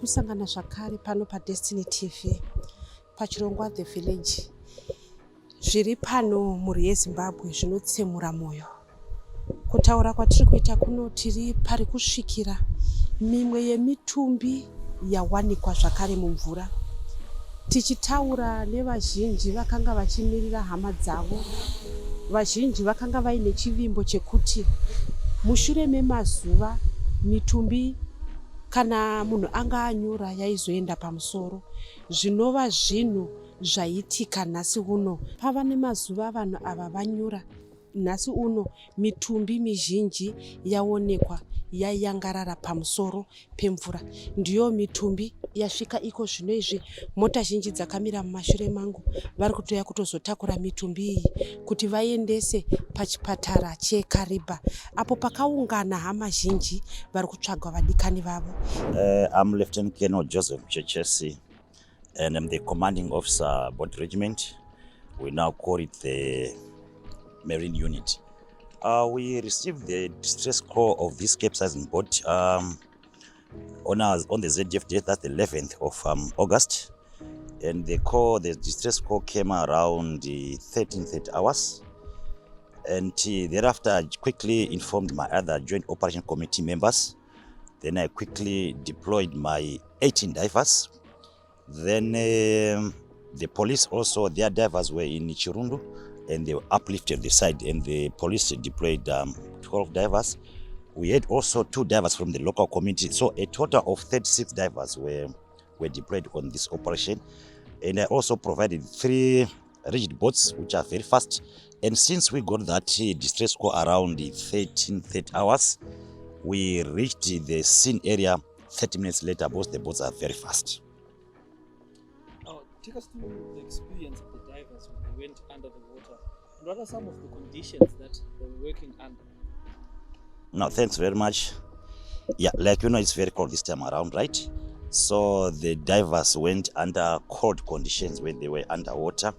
kusangana zvakare pano paDestiny TV pachirongwa The Village. Zviri pano mhuri yeZimbabwe zvinotsemura moyo. Kutaura kwatiri kuita kuno tiri pari kusvikira mimwe yemitumbi yawanikwa zvakare mumvura. Tichitaura nevazhinji vakanga vachimirira hama dzavo. Vazhinji vakanga vaine chivimbo chekuti mushure memazuva mitumbi kana munhu anga anyura yaizoenda pamusoro. Zvinova zvinhu zvaitika nhasi uno. Pava nemazuva vanhu ava vanyura. Nhasi uno mitumbi mizhinji yaonekwa yayangarara pamusoro pemvura. Ndiyo mitumbi yasvika iko zvino izvi. Mota zhinji dzakamira mumashure mangu vari kutoya kutozotakura mitumbi iyi kuti vaendese pachipatara cheKariba apo pakaungana hama zhinji vari kutsvaga vadikani vavo. I'm Lieutenant Colonel Joseph Chechesi, and I'm the commanding officer boat regiment. We now call it the Marine Unit. We received the distress call of this capsizing boat on the ZDF date, that's the 11th of August. And the distress call came around the 13th hours. And thereafter, I quickly informed my other Joint Operation Committee members. Then I quickly deployed my 18 divers. Then the police also, their divers were in Chirundu, and they were uplifted the side, and the police deployed 12 divers. We had also 2 divers from the local community, so a total of 36 divers were deployed on this operation. And I also provided 3 rigid boats, which are very fast. And since we got that distress call around the 13th hours, we reached the scene area 30 minutes later. Both the boats are very fast. Take us through the experience of the divers when they went under the water. And what are some of the conditions that they were working under? No, thanks very much. Yeah, like you know, it's very cold this time around, right? So the divers went under cold conditions when they were underwater.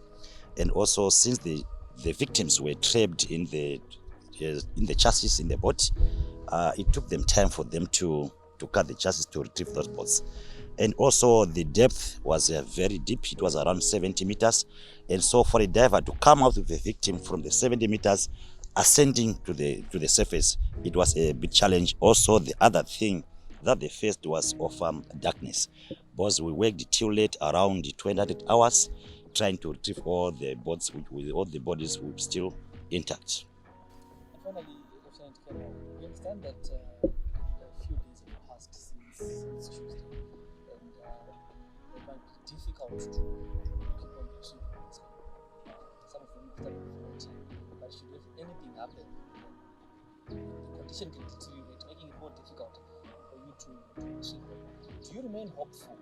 And also since the victims were trapped in the chassis in the boat, it took them time for them to cut the chassis to retrieve those boats. And also the depth was very deep. It was around 70 meters. And so for a diver to come out with the victim from the 70 meters, ascending to the surface, it was a big challenge. Also, the other thing that they faced was of darkness, because we worked till late, around 20 hours, trying to retrieve all the boats with all the bodies still intact. And finally, Lieutenant Colonel, we understand that a few days have passed since Tuesday, and it might be difficult to keep on retrieving this. Some of them started floating, but should if anything happen, the condition can deteriorate, making it more difficult for you to retrieve them. Do you remain hopeful,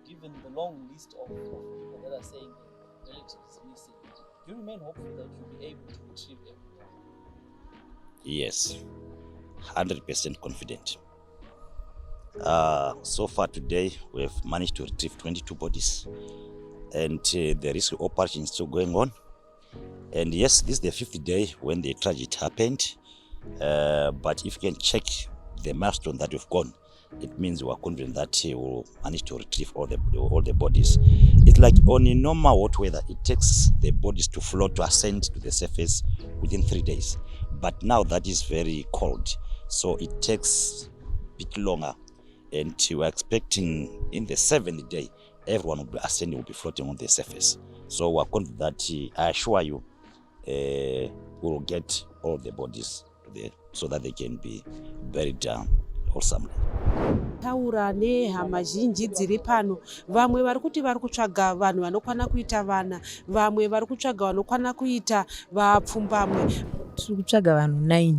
given the long list of people that are saying relatives missing? Do you remain hopeful that you'll be able to retrieve everyone? Yes, 100% confident. So far today, we have managed to retrieve 22 bodies, and the rescue operation is still going on. And yes, this is the 5th day when the tragedy happened. But if you can check the milestone that we've gone, it means we are confident that we will manage to retrieve all the bodies. It's like on a normal hot weather, it takes the bodies to float, to ascend to the surface within 3 days. But now that is very cold, so it takes a bit longer. And we are expecting in the 7th day, everyone will be ascending, will be floating on the surface. So we are confident that, I assure you, we will get all the bodies there so that they can be buried down wholesomely. Taura nehama zhinji dziri pano, vamwe vari kuti vari kutsvaga vanhu vanokwana kuita vana, vamwe vari kutsvaga vanokwana kuita vapfumbamwe. Tiri kutsvaga vanhu 9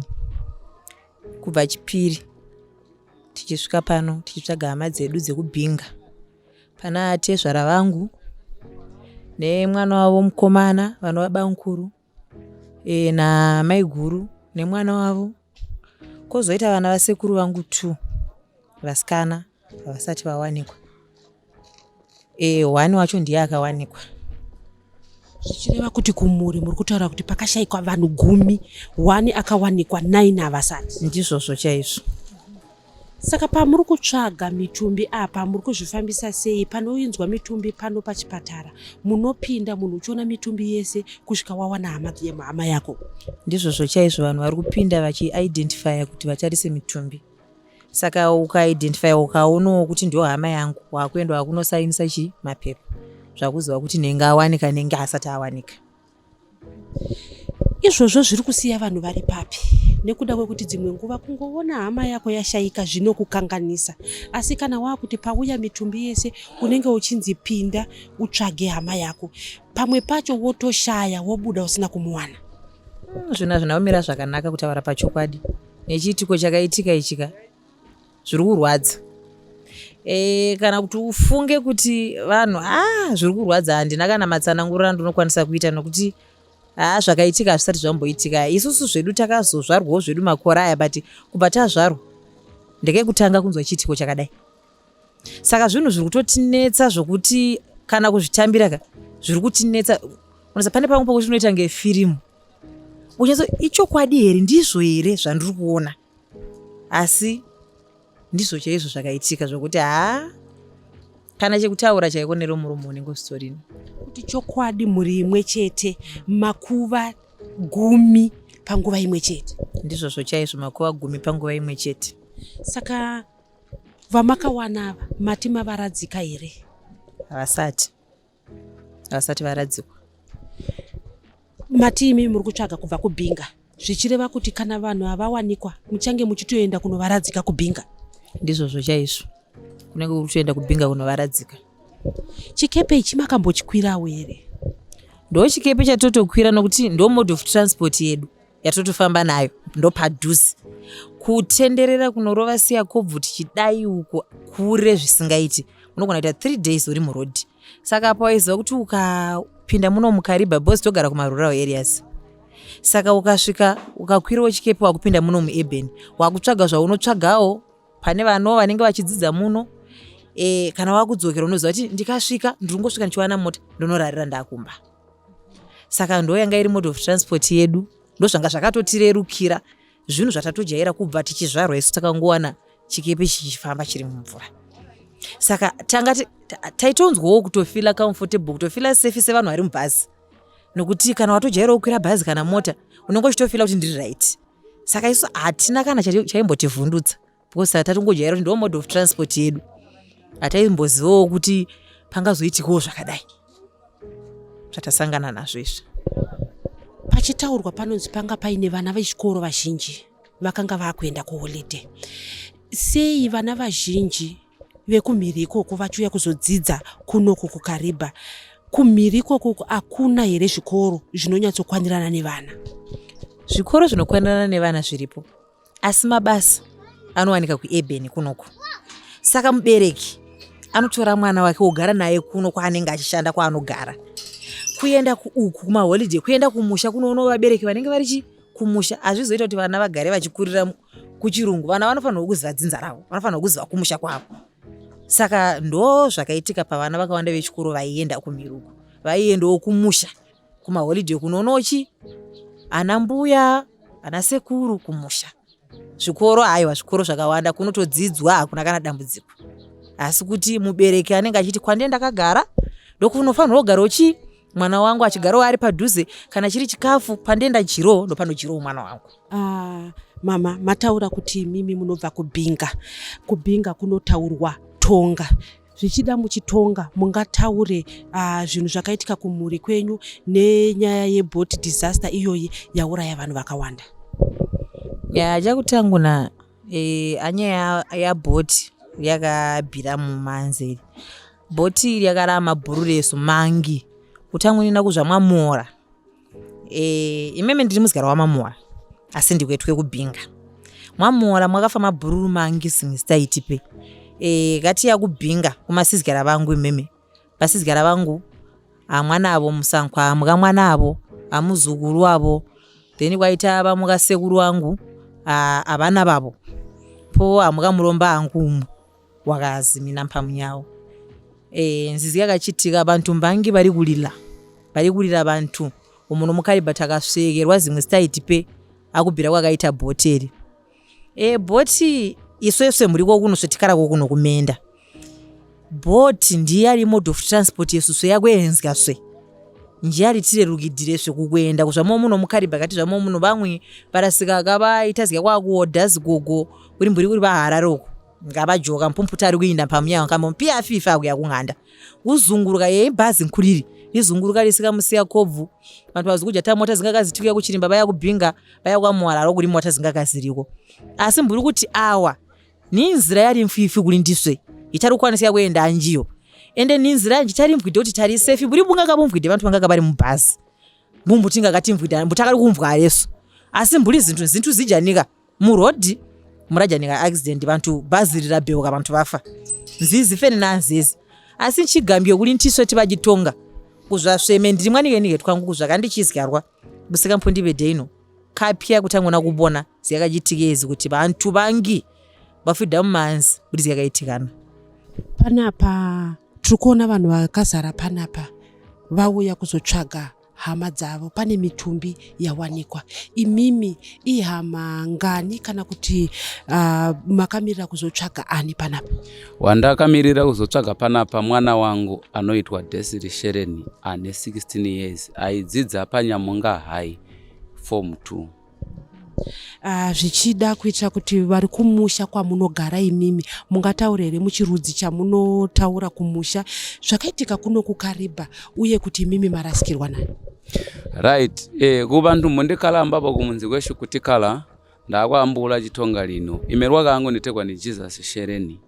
kubva Chipiri tichisvika pano tichitsvaga hama dzedu dzekubhinga. Pana tezvara vangu nemwana wavo mukomana, vanova bankuru, namai guru nemwana wavo, kozoita vana vasekuru vangu 2 vasikana havasati vawanikwa. 1 wacho ndiye akawanikwa. Zvichireva kuti kumuri muri kutaura kuti pakashayikwa vanhu 10, 1 akawanikwa, 9 havasati. Ndizvozvo chaizvo. Saka pamuri kutsvaga mitumbi apa muri kuzvifambisa sei? Panoinzwa mitumbi pano pachipatara munopinda munhu uchiona mitumbi yese kusvika wawana hama yako? Ndizvozvo chaizvo vanhu vari kupinda vachiidentifya kuti vatarise mitumbi. Saka ukaidentifya ukaonawo kuti ndio hama yangu, wakuenda wakunosainisa mapepa zvakuziva kuti nenge awanika nenge asati awanika. Izvozvo zviri kusiya vanhu vari papi nekuda kwekuti dzimwe nguva kungoona hama yako yashaika zvinokukanganisa, asi kana wakuti pauya mitumbi yese unenge uchinzi pinda utsvage hama yako, pamwe pacho wotoshaya wobuda usina kumuwana. Zvona zvinaomera zvakanaka kutaura pachokwadi. Nechiitiko chakaitika ichika zviri kurwadza. Kana kuti ufunge kuti vanhu zviri kurwadza handina kana matsanangurira ndinokwanisa kuita nokuti zvakaitika hazvisati zvamboitika. Isusu zvedu takazozvarwawo zvedu makore aya, but kubva tazvarwa ndekekutanga kunzwa chiitiko chakadai. Saka zvinhu zviri kutotinetsa zvokuti kana kuzvitambira zviri kutinetsa. Unasa pane pamwe pokuti unoita ngefirimu uchinzo ichokwadi here, ndizvo here zvandiri kuona, asi ndizvo chaizvo zvakaitika zvokuti kana chekutaura chaiko neromuromo unenge usitorino kuti chokwadi muri imwe chete makuva 10 panguva imwe chete. Ndizvozvo chaizvo makuva 10 panguva imwe chete. Saka vamakawana mati mavaradzika here? Havasati varadzikwa. Mati imi muri kutsvaga kubva kubhinga, zvichireva kuti kana vanhu havawanikwa muchange muchitoenda kunovaradzika kubhinga? Ndizvozvo chaizvo, kunenge kutoenda kubhinga kunovaradzika. Chikepe ichi makambochikwirawo here? Ndo chikepe chatotokwira nokuti ndo mode of transport yedu yatotofamba nayo, ndo padhuze. Kutenderera kunorova siya kobvu tichidai uko kure zvisingaiti unogona kuita 3 days uri muroad. Saka apa waiziva kuti ukapinda muno mukariba bosi togara kumarural areas. Saka ukasvika ukakwirawo chikepe wakupinda muno muurban wakutsvaga zvaunotsvagawo pane vanenge vachidzidza muno. Kana wakudzokera unoziva kuti ndikasvika ndingosvika ndichiwana mota ndonorarira ndakumba. Saka ndo yanga iri mode of transport yedu, ndo zvanga zvakatotirerukira zvinhu zvatatojaira kubva tichizvarwa isu takangowana chikepe chichifamba chiri mumvura. Saka tanga taitonzwawo kutofila comfortable, kutofila safe sevanhu vari mubhazi, nokuti kana watojairawo kukwira bhazi kana mota unenge uchitofila kuti ndiri right. Saka isu hatina kana chaimbotivhundutsa because tatongojaira kuti ndo mode of transport yedu, hataimbozivawo kuti pangazoitikawo zvakadai zvatasangana nazvo izvi. Pachitaurwa panonzi panga paine vana vechikoro vazhinji vakanga vakuenda kuholiday. Sei vana vazhinji vekumhiri ikoko vachiuya kuzodzidza kunoko kukariba? Kumhiri ikoko hakuna here zvikoro zvinonyatsokwanirana nevana? Zvikoro zvinokwanirana nevana zviripo, asi mabasa anowanika kuurban kunoko. Saka mubereki anotora mwana wake ogara naye kuno kwaanenge achishanda kwaanogara, kuenda uku kumaholiday, kuenda kumusha kunoona vabereki vanenge vari kumusha. Hazvizoita kuti vana vagare vachikurira kuchirungu. Vana vanofanirwa kuziva dzinza ravo, vanofanirwa kuziva kumusha kwavo. Saka ndo zvakaitika pavana vakawanda vechikoro vaienda kumiruku, vaiendawo kumusha kumaholiday kunoonawo ana mbuya ana sekuru kumusha. Zvikoro aiwa, zvikoro zvakawanda kunotodzidzwa, hakuna kana dambudziko. Asi kuti mubereki anenge achiti kwandenda ndakagara ndokunofanirwa kugarawo mwana wangu achigarawo ari padhuze, kana chiri chikafu pandenda jiro ndo panojirowo mwana wangu. Mama, mataura kuti mimi munobva kubhinga. Kubhinga kunotaurwa tonga. Zvichida muchitonga mungataure zvinhu zvakaitika kumhuri kwenyu nenyaya yeboat disaster iyoyi yauraya vanhu vakawanda? Chakutanguna anyaya yabhoti yakabhira mumanzeri. Bhoti yakara mabhururesu mangi kutangwinina kuzvamwamora. Imeme ndiri muzigara wamamora asi ndikwetwe kubhinga. Mwamora mwakafa mabhururu mangi singistaitipe. Gati yakubhinga kumasizigara vangu imeme. Basizigara vangu mwana avo musankwa muka mwana avo amuzukuru avo, then kwaita vamuka sekuru wangu avana vavo po amuka muromba angu wakazimina mpamunyawo. Nzizi yakachitika vantu mbangi vari kulira vantu umuntu mukariba takasvekerwa zimwe staitipe akubhira kwakaita bhoteri. Bhoti isweswe muriko kuno svetikarako kuno kumenda bhoti ndiye ari mode of transport yesuswe yakwenzga swe njari tirerukidhire zvekukwenda kuzvamo muno mukaribha kati zvamo muno vamwe parasika akavaitazika kwakuodha zigogo kuri mburi kuri vahararoko ngavajoka mpumputa ari kuinda pamuya wakamba mupia afifa akuya kung'anda kuzunguruka yeibhazi nkuriri rizunguruka risikamusiya kobvu vantu vazi kudya ta mota zingakazituka kuchirimba vaya kubhinga vaya kwamuhararo kuri mota zingakaziriko asi mburi kuti awa ni nzira yari mfifi kuri ndiswe itari kukwanisa kuenda anjiyo ende ni nzira yanji tari mvwide kuti tari safe buri bunga kabumvwide vantu vanga bari mubhazi mbumbu tingakati mvwide mbutakari kumvwa areso asi mburi zinthu zijanika murodhi murajanika accident vantu bhazi rirabheuka vantu vafa nzizi fene nanzizi asi nchigambio kuli ntiswe tivajitonga kuzvasveme ndiri mwanike twangu kuzvakandichizyarwa kusika mpondivede ino kapya kuti angona kubona ziyakachitikezi kuti vantu vangi vafidha mumanzi kuti ziyakaitikana panapa tiri kuona vanhu vakazara panapa vauya kuzotsvaga hama dzavo pane mitumbi yawanikwa imimi ihama ngani kana kuti makamirira kuzotsvaga ani panapa wandakamirira kuzotsvaga panapa mwana wangu anoitwa Desiree Shereni ane 16 years aidzidza paNyamonga High form 2 zvichida kuitira kuti vari kumusha kwamunogara imimi mungataura here muchirudzi chamunotaura kumusha zvakaitika kuno kukaribha uye kuti imimi marasikirwa nani right kuvantu mundikalamba pakumunzi kweshu kutikala ndakwambula chitonga lino imerwa kangu nitekwa ni Jesus Shereni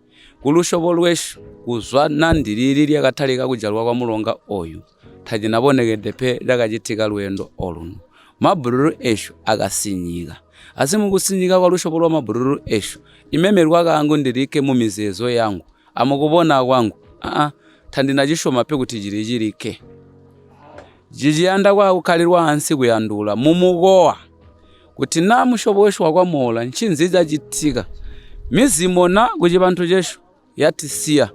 kulushovo lweshu kuzwa nandiriri lyakatalika kujalwa kwa mulonga oyu tajinabonegede pe lakachitika lwendo oluno mabhururu eshu akasinyika asi mukusinyika kwa lushovo lwa mabhururu eshu imemerwa kangu ndirike mu mizezo yangu amukubona kwangu tandinachishoma pe kuti chirike jijiyanda kwa kukhalirwa hansi kuyandula mumugowa kuti na mushovo weshu wakwamola nchinziza chitika mizimona kuti bantu jeshu yatisiya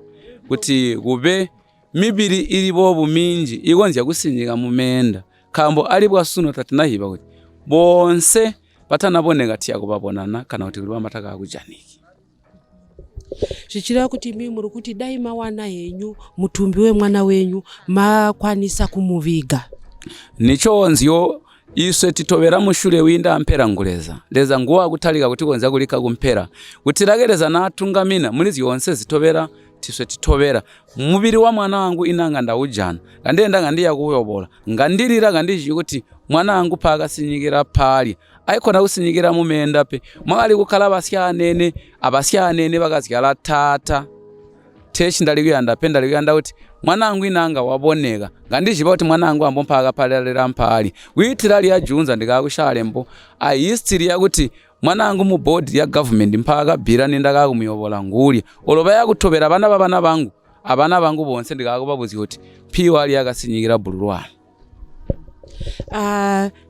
kuti kube mibiri ilibo buminji ikonzya kusinyika mumenda kambo alibwa suno tatinahiba kuti bonse patanaboneka tiya kubabonana kana kuti kuliwa mataka akujaniki zvichireva kuti mimi muri kuti dai mawana henyu mutumbi wemwana wenyu makwanisa kumuviga nichonzyo iswe titovera mushure winda ampera nguleza leza nguwa kutalika kuti konza kulika kumpera kuti lagereza natungamina mulizi yonse zitovera tiswe titovera mubiri wa mwana wangu inanga ndaujana ngandenda ngandiya kuyobola ngandirira ngandiji kuti mwana wangu paka sinyikira pali aikona kusinyikira mumenda pe mwali kukala abasyanene bakazyala tata techi ndalikuyanda pe ndalikuyanda kuti mwana wangu inanga waboneka ngandijiba kuti mwana wangu ambo mpaka palelera mpali kuitira lya junza ndikakushale mbo history yakuti mwana wangu mu board ya government mpaka bira nindaka kumuyobola nguli oloba yakutobera abana bangu bonse ndikakubabuzi kuti piwa ali yakasinyikira bululwa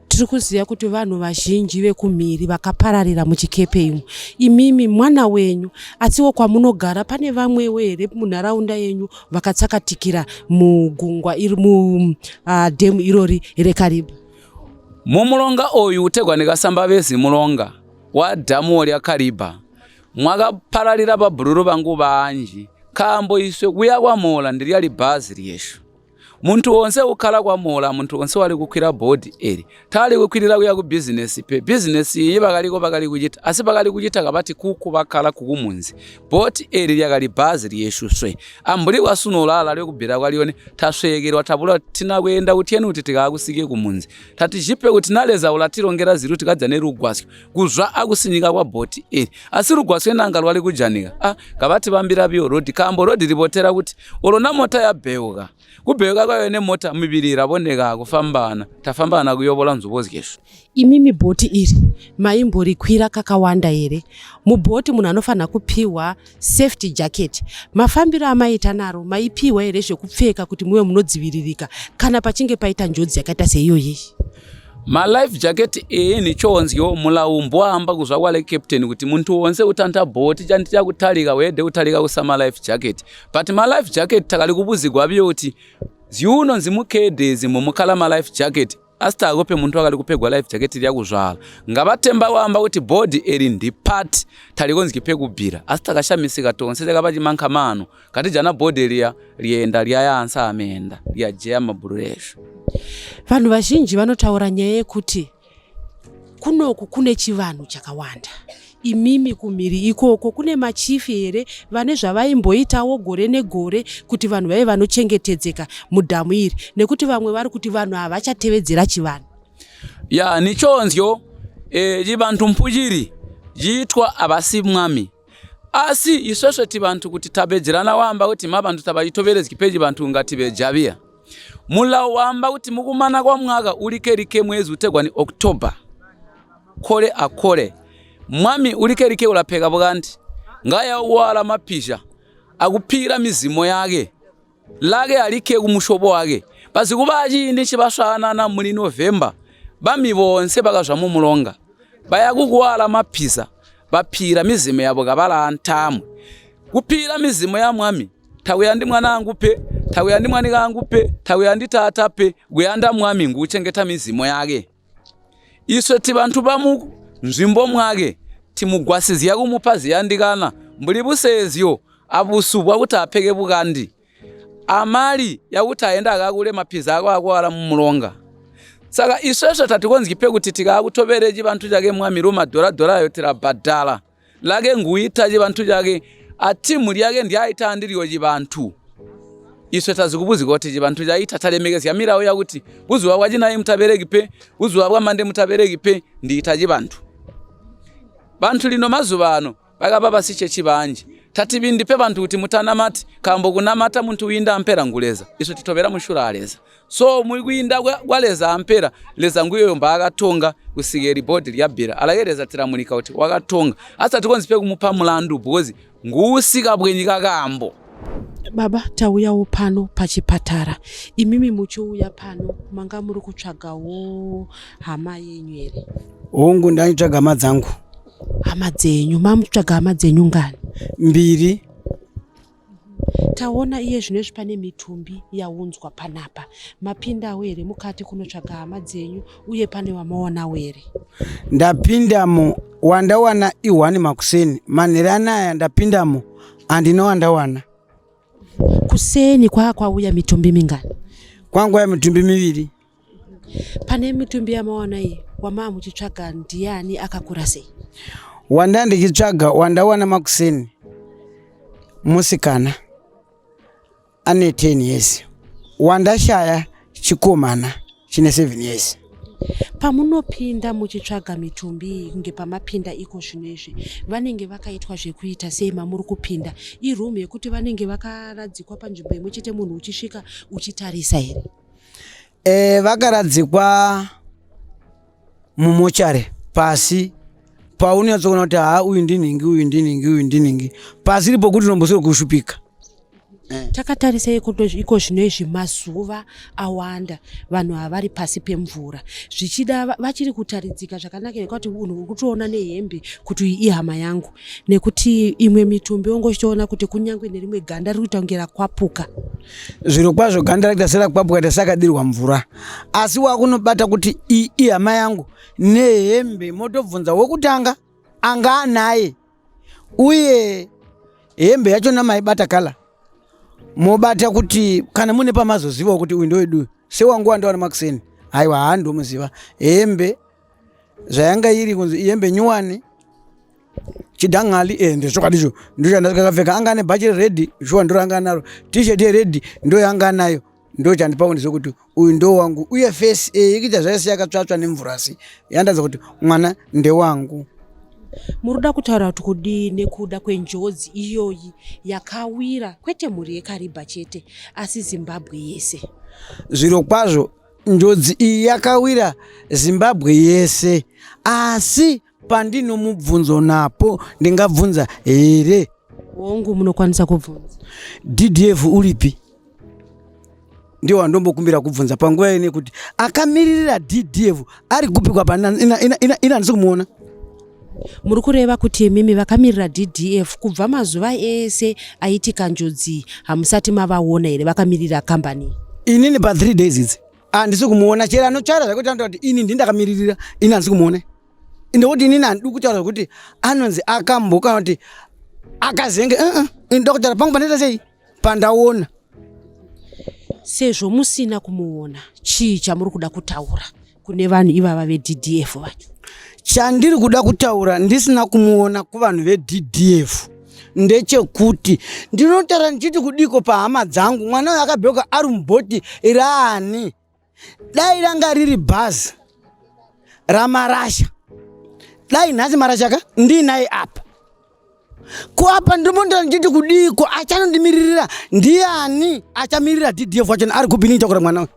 tiri kuziva kuti vanhu vazhinji vekumhiri vakapararira muchikepe imimi mwana wenyu asiwo kwamunogara pane vamwewo here munharaunda yenyu vakatsakatikira mugungwa iri mudhemu irori rekaribha mumulonga oyu utegwa nikasamba vezi mulonga wa dhamu lya karibha mwakapararira babhururu vangu vanji kambo iswe kuya kwamola ndiryali bhazi ryeshu muntu wonse ukhala kwamola muntu wonse wali kukwira board eri tali kukwirira kuya ku business pe business iyi bakali kuchita asi bakali kuchita kabati kuku bakhala kukumunzi board eri lyakali bhazi ryeshuswe ambuli kwasunolala lyokubira kwalione taswekerwa tabula tina kwenda kuti enu kuti tikakusike kumunzi tati jipe kuti naleza ulatirongera ziru tikadza nerugwasyo kuzva akusinyika kwa board eri asi rugwasyo nanga lwali kujanika kabati bambira biyo road kambo road ripotera kuti olona mota yabheuka kubheuka kwayo nemota mibiri iraboneka kufambana tafambana kuyobola nzubozi keshu imimi bhoti iri maimborikwira kakawanda here mubhoti munhu anofanira kupiwa safety jacket mafambiro amaita naro maipiwa here zvekupfeka kuti muve munodziviririka kana pachinge paita njodzi yakaita seiyoyi ma life jacket nichonzyo mulaumbo amba kuzva kwale captain kuti muntu wonse utanta bhoti chandicha kutalika wede kutalika kusama life jacket but ma life jacket takali kubuzigwa biyo kuti ziuno nzimukedezi mumukala ma life jacket asitakope munthu akali kupegwa life jacket lyakuzvala ngapatemba wamba kuti body eri ndi part talikonzikipe kubira asitakashamisika tonse takapachimankha mano kati jana body liyenda lyayansa amenda lyajeya mabuluresho. Vanhu vazhinji vanotaura nyaya yekuti kunoku kune chivanhu chakawanda. Imimi kumhiri ikoko kune machifi here vane zvavaimboitawo gore negore kuti vanhu vave vanochengetedzeka mudhamu iri nekuti vamwe vari kuti vanhu havachatevedzera chivanhu. Ya nichonzyo chivantu mpujiri jiitwa abasi mwami asi isoswe tibantu kuti tabedzerana wamba kuti mabantu tabachitovereziki peji bantu ngati bejabia mula wamba kuti mukumana kwa mwaka ulikerike mwezi utegwa ni Oktoba kole akole mwami ulikerike ulapeka bwanti ngaya wala mapisha akupira mizimo yake lage alike kumushobo wake basi kubaji ndi chibaswana na muri November bami bonse bakazwa mu mulonga bayakukwala mapisa bapira mizimo yabo gabala antamwe kupira mizimo ya mwami tawe yandi mwana angu pe tawe yandi mwani kangu pe tawe yandi tata pe guyanda mwami nguchengeta mizimo yake iswe tibantu bamu nzimbo mwake timugwasizi yakumupazi yandikana mbuli busezyo abusubwa kuti apeke bukandi amali yakuti aenda akakule mapiza ako akwala mu mulonga saka isweswe tatikonzikipe kuti tikakutobereji bantu jake mwami roma dola yotira badala lage nguitaji bantu jake ati muri yake ndi aita ndiriyo jibantu iswe tazikubuzi kuti jibantu jaita talemekezi yamirawo yakuti buzuwa wajina mutaberegipe buzuwa bwamande mutaberegipe ndi itaji bantu bantu lino mazubano bakababa siche chibanje tatibindi pe bantu kuti mutanamati kambo kunamata muntu winda ampera nguleza iso titobera mushura aleza so mukwinda kwaleza ampera leza nguyo mbaga tonga kusigeri body lyabira alagereza tiramulika kuti wakatonga asa tikonzipe kumupa mulandu bozi ngusika bwenyika kambo. Baba tauya upano pachipatara imimi muchiuya pano manga muri kutsvagawo hama yenyu ere? Hongu ndaitsvaga hama dzangu. Hama dzenyu mamutsvaga hama dzenyu ngani? 2. Taona iye zvinezvi pane mitumbi yaunzwa panapa mapindawo ere mukati kunotsvaga hama dzenyu uye pane wamaonawo ere? Ndapindamo wandawana i1 makuseni manhere anaya ndapindamo andina wandawana. Kuseni kwauya mitumbi mingani? Kwangu ya mitumbi 2. Pane mitumbi yamaona iye wama muchitsvaga ndiani akakura sei? Wanda ndichitsvaga wandawana makuseni musikana ane 10 years wandashaya chikomana chine 7 years. Pamunopinda muchitsvaga mitumbi kunge pamapinda iko zvinezvi vanenge vakaitwa zvekuita sei mamuri kupinda iroom yekuti vanenge vakaradzikwa panzvimbo imwe chete munhu uchisvika uchitarisa ere? Vakaradzikwa mumochare pasi paunyatsona kuti uyu ndinhingi uyu ndinhingi uyu ndinhingi pasi ripo kuti nombosiri kushupika. Takatarisa iko zvinezvi mazuva awanda vanhu havari pasi pemvura zvichida vachiri kutaridzika zvakanaka nekuti unhu ukutoona nehembe kuti ihama yangu nekuti imwe mitumbi ongochiona kuti kunyangwe nerimwe ganda riri kutongera kwapuka. Zviro kwazvo ganda rakuita serakwapuka tasakadirwa mvura asi wakunobata kuti ihama yangu nehembe motobvunza wokutanga anga anaye uye hembe yacho namaibata kala mobata kuti kana mune pamazoziva kuti uyu ndowedu sewangu wandawana makuseni haiwa handomuziva hembe zvayanga iri kunzi hembe nyuwani chidhangali ndezvokadicho ndochandakapfeka anga ane bhachi redhi shuwa ndoranga naro t-shirt yeredhi ndoyanga nayo ndochandipaunizo kuti uyu ndo wangu uye face ikuita zvaisi yakatsvatsva nemvurasi yandaza kuti mwana ndewangu. Muruda kutaura kuti kudini kuda kwenjodzi iyoyi yakawira kwete muri yeKariba chete asi Zimbabwe yese? Zviro kwazvo njodzi iyi yakawira Zimbabwe yese asi pandinomubvunzo napo ndingabvunza here. Hongu munokwanisa kubvunza. DDF ulipi? Ndio wandombokumbira kubvunza panguva ine kuti akamiririra DDF ari kupikwa pana ina ndisikumuona. Muri kureva kuti mimi vakamirira DDF kubva mazuva ese aitika njodzi hamusati mavaona here vakamirira kambani? Inini pa 3 days idzi handisi kumuona chero anotsvaira zvekuti anotaura kuti ini ndindakamiririra ini handisi kumuona ndekuti inini handidi kutaura zvokuti anonzi akamboka kuti akazenge ndoda kutaura pangu panoita sei pandaona. Sezvo musina kumuona, chii chamuri kuda kutaura kune vanhu ivava veDDF vacho? Chandiri kuda kutaura ndisina kumuona kuvanhu veDDF ndechekuti ndinotaura ndichiti kudiko pahama dzangu mwana uyu akabheuka ari mubhoti raani dai ranga riri bhazi ramarasha dai nhasi marashaka ndinaye apa kuapa ndimotaura ndichiti kudiko achanondimiririra ndiani achamirira DDF wachona ari kupini takura mwana uyu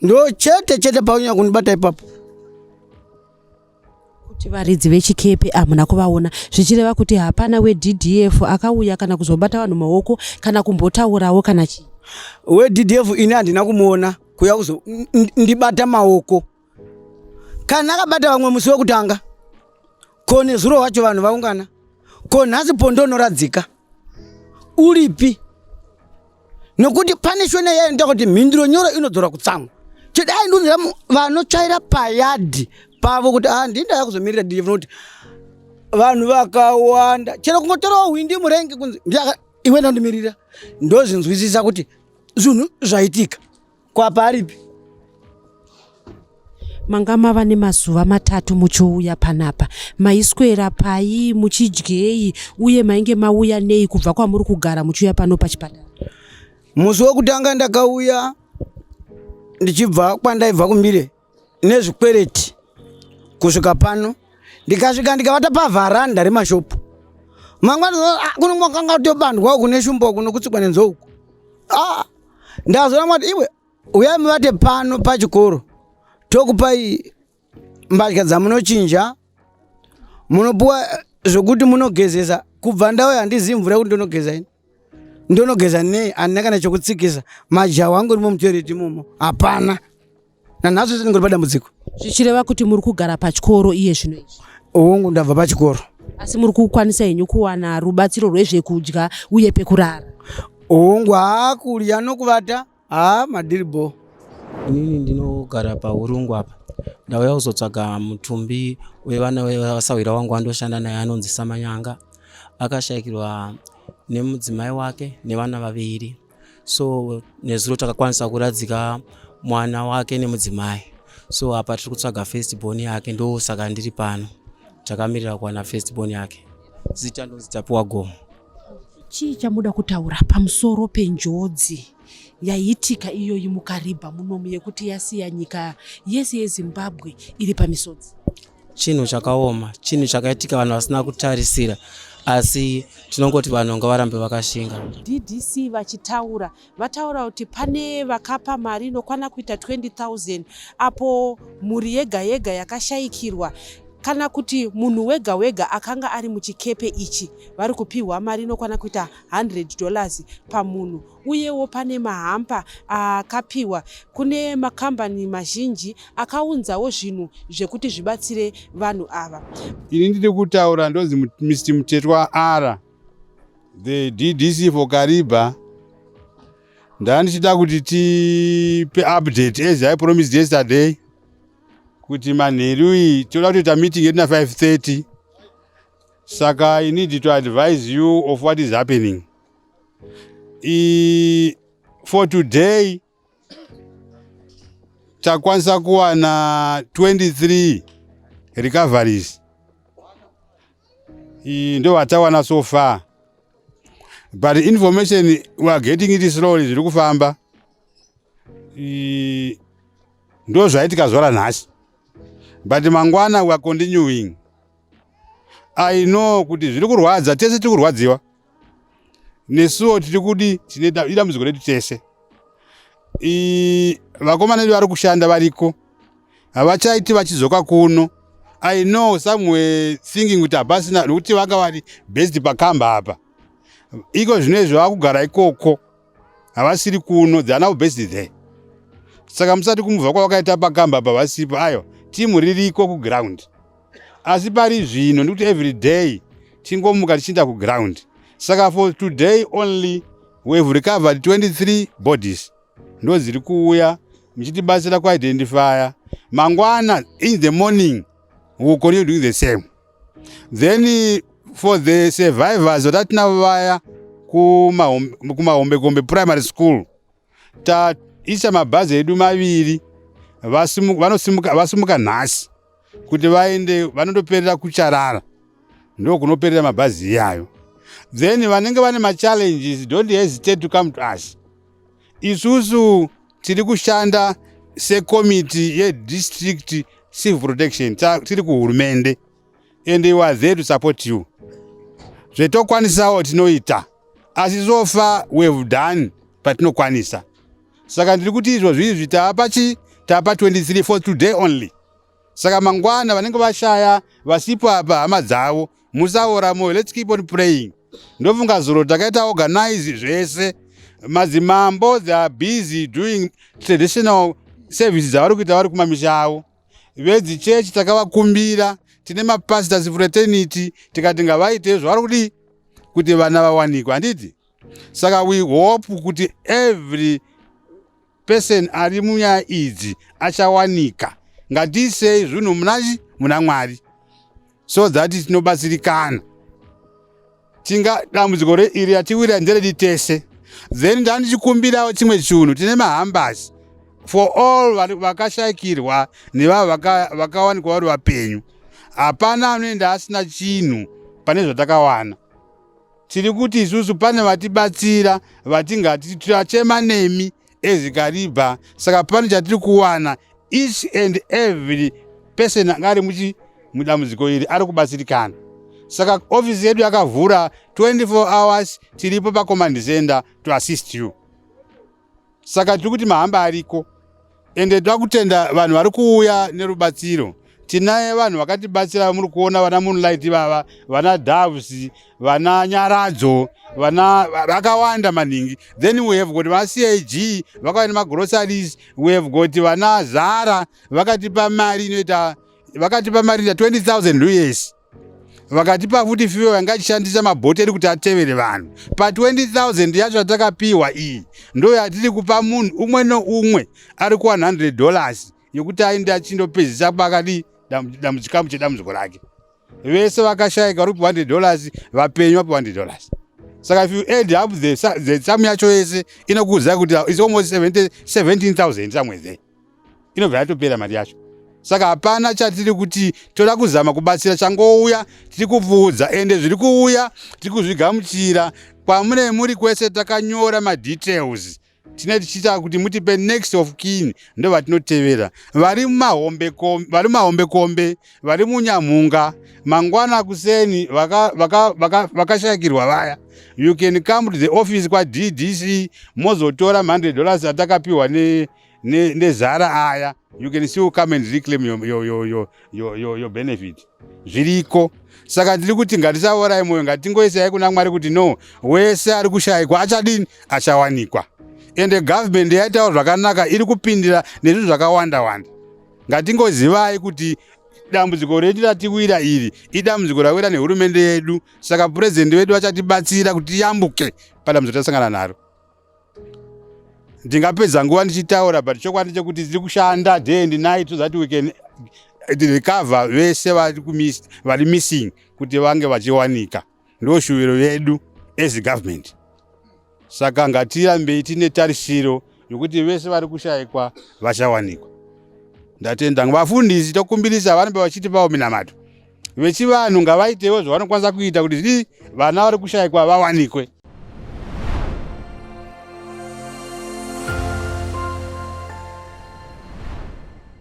ndo chete paunya kundibata ipapo. Kuti varidzi vechikepe hamuna kuvaona zvichireva kuti hapana weDDF akauya kana kuzobata vanhu maoko kana kumbotaurawo kana chii? WeDDF ini handina kumuona kuya kuzo ndibata maoko kana akabata vamwe musi wekutanga ko nezuro wacho vanhu vaungana ko nhasi pondo unoradzika uripi nokuti pane shona yaenda kuti mhinduro nyoro inodzora kutsamwa chidai ndunzira vanotsvaira payadhi pavo kuti ndinda kuzomirira DDF nokuti vanhu vakawanda chero kungotorawo hwindi murengi kunzi iwe ndandimirira ndozvinzwisisa kuti zvinhu zvaitika kwapa aripi. Manga mava nemazuva 3 muchiuya panapa maiswera pai muchidyei uye mainge mauya nei kubva kwamuri kugara muchiuya pano pachipatara? Musi wekutanga ndakauya ndichibva kwandaibva kumbire nezvikwereti kusvika pano ndikasvika ndikavata pavharanda remashopu mangwana kuno mwakanga kutobandwa kune shumba kuno kutsikwa nenzou ndazoona mwati iwe uyai muvate pano pachikoro tokupai mbatya dzamunochinja munopuwa zvokuti munogezesa kubva ndauya handizivi mvura yekuti ndonogeza ini ndonogeza nei handina kana chokutsikisa majaha wangu rimo mutoireti imomo hapana nanhasi zvese ndingori padambudziko. Zvichireva kuti muri kugara pachikoro iye zvino izvi? Ongu ndabva pachikoro. Asi muri kukwanisa henyu kuwana rubatsiro rwezvekudya uye pekurara? Ongu haakudya nokuvata madhiribo. Inini ndinogara paurungu apa ndauya kuzotsvaga mutumbi wevana vesawira wangu andoshanda naye anonzi Samanyanga akashayikirwa nemudzimai wake nevana vaviri so nezuro takakwanisa kuradzika mwana wake nemudzimai so apa tiri kutsvaga firstborn yake ndosaka ndiri pano takamirira kuwana firstborn yake zita ndonzi Tapuwa Gomo. Chii chamuda kutaura pamusoro penjodzi yaitika iyoyi muKariba munomu yekuti yasiya nyika yese yeZimbabwe iri pamisodzi? Chinhu chakaoma, chinhu chakaitika vanhu vasina kutarisira asi tinongoti vanhu ngavarambe vakashinga. DDC vataura kuti pane vakapa mari inokwana kuita 20,000 apo mhuri yega yega yakashayikirwa kana kuti munhu wega wega akanga ari muchikepe ichi vari kupiwa mari inokwana kuita $100 pamunhu uyewo pane mahampa akapiwa kune makambani mazhinji akaunzawo zvinhu zvekuti zvibatsire vanhu ava. Ini ndiri kutaura ndozi Mr. Mutetwa R, the DDC for Kariba. Ndandichida kuti tipe update as I promised yesterday kuti manheru iyi toda kuita meeting at 5:30. Saka I need to advise you of what is happening. For today takwanisa kuwana 23 recoveries. Ndo watawana so far. But the information we are getting it slowly zviri kufamba. Ndo zvaitika zvora nhasi. But mangwana we are continuing. I know kuti zviri kurwadza tese tiri kurwadziwa. Nesuwo tiri kudi tine dambudziko redu tese. Vakomana vedu vari kushanda variko. Havachaiti vachizoka kuno. I know some were thinking kuti hapasina nokuti vanga vari based pakamba apa. Iko zvinezvi vakugara ikoko. Havasiri kuno, they are now based there. Saka musati kumubva kwavakaita pakamba apa vasipa ayo. Timu ririko kuground. Asi pari zvino ndokuti every day tingomuka tichienda kuground. Saka for today only we have recovered 23 bodies. ndo ziri kuuya muchitibatsira kuidentifya. Mangwana in the morning we will continue doing the same. Then for the survivors vatinavo vaya kumahombekombe primary school taisa mabhazi edu maviri vasimuka nhasi kuti vaende vanondoperera kuCharara, ndo kunoperera mabhazi iyayo. Then vanenge vane machallenges don't hesitate to come to us. Isusu tiri kushanda secommittee yedistrict civil protection tiri kuhurumende and we are there to support you. Zvetokwanisawo tinoita, asi so far we have done patinokwanisa. Saka ndiri kuti izvo zvizvi tapa 23 for today only. Saka mangwana vanenge vashaya vasipo apa hama dzavo musaora moyo, let's keep on praying. Ndofunga zuro takaita organize zvese madzimambo, they are busy doing traditional services avari kuita vari kumamisha avo. Vedzichechi takavakumbira, tine mapastors fraternity tikati ngavaite zvavari kuti vana vawanikwe, handiti? Saka we hope kuti every person ari munyaya idzi achawanika. Ngatisei zvinhu muna Mwari so that tinobatsirikana. Dambudziko iri ratiwira nderedi tese. Then ndandichikumbirawo chimwe chinhu, tine mahambasi for all vakashayikirwa nevavo vakawanikwa vari vapenyu. Hapana anoenda asina chinhu pane zvatakawana. Tiri kuti isusu pane vatibatsira vatingati tachema nemi ezikariba. Saka pane chatiri kuwana, each and every person angari mudambudziko iri ari kubatsirikana. Saka office yedu yakavhura 24 hours, tiripo pacommand center to assist you. Saka tiri kuti mahamba ariko ende twakutenda vanhu vari kuuya nerubatsiro. Tinaye vanhu vakatibatsira, muri kuona vana Moonlight vava, vana Doves, vana Nyaradzo, vana vakawanda maningi. Then we have got CAG vakauya nemagroceries, we have got vana Zara vakatipa mari inoita, vakatipa mari inoita 20,000 US. Vakatipa futi fuel yangashandisa mabhoteri kuti atevere vanhu. Pa 20,000 yacho atakapiwa iyi ndo yatiri kupa munhu umwe noumwe ari ku $100 yokuti aende achindopedzisa pakati chikamu chedambudziko rake. Vese vakashayika vari kupa $100, vapenyu vapi $100. Saka if you add up the sum yacho yese inokuudza kuti it's almost 17,000 somewhere there. Inobva yatopera mari yacho. Saka hapana chatiri kuti toda kuzama kubatsira, changouya tiri kupfuudza ende zviri kuuya tiri kuzvigamuchira. Kwamune muri kwese takanyora madetails. Tine tichita kuti mutipe next of kin ndo vatinotevera. Vari mahombekombe, vari muNyamunga, mangwana kuseni vakashayikirwa vaya. You can come to the office kwa DDC mozotora $100 atakapiwa nezara aya. You can still come and reclaim your benefit. Zviriko. Saka ndiri kuti ngatisaorai moyo, ngatingoisai kuna Mwari kuti no, wese ari kushayikwa achadini, achawanikwa. Ende government yaitawo zvakanaka, iri kupindira nezvinhu zvakawanda wanda. Ngatingozivai kuti dambudziko redu ratiwira iri idambudziko rawira nehurumende yedu. Saka president wedu achatibatsira kuti tiyambuke padambudziko tasangana naro. Ndingapedza nguva ndichitaura, but chokwadi chekuti tiri kushanda day and night so that we can recover vese vari missing kuti vange vachiwanika. Ndo shuviro yedu as government. Saka ngatirambei tine tarisiro yokuti vese vari kushayikwa vachawanikwa. Ndatenda vafundisi tokumbirisa vanenge vachitipawo minamato. Vechivanhu ngavaitewo zvavanokwanisa kuita kuti vana vari kushayikwa vawanikwe.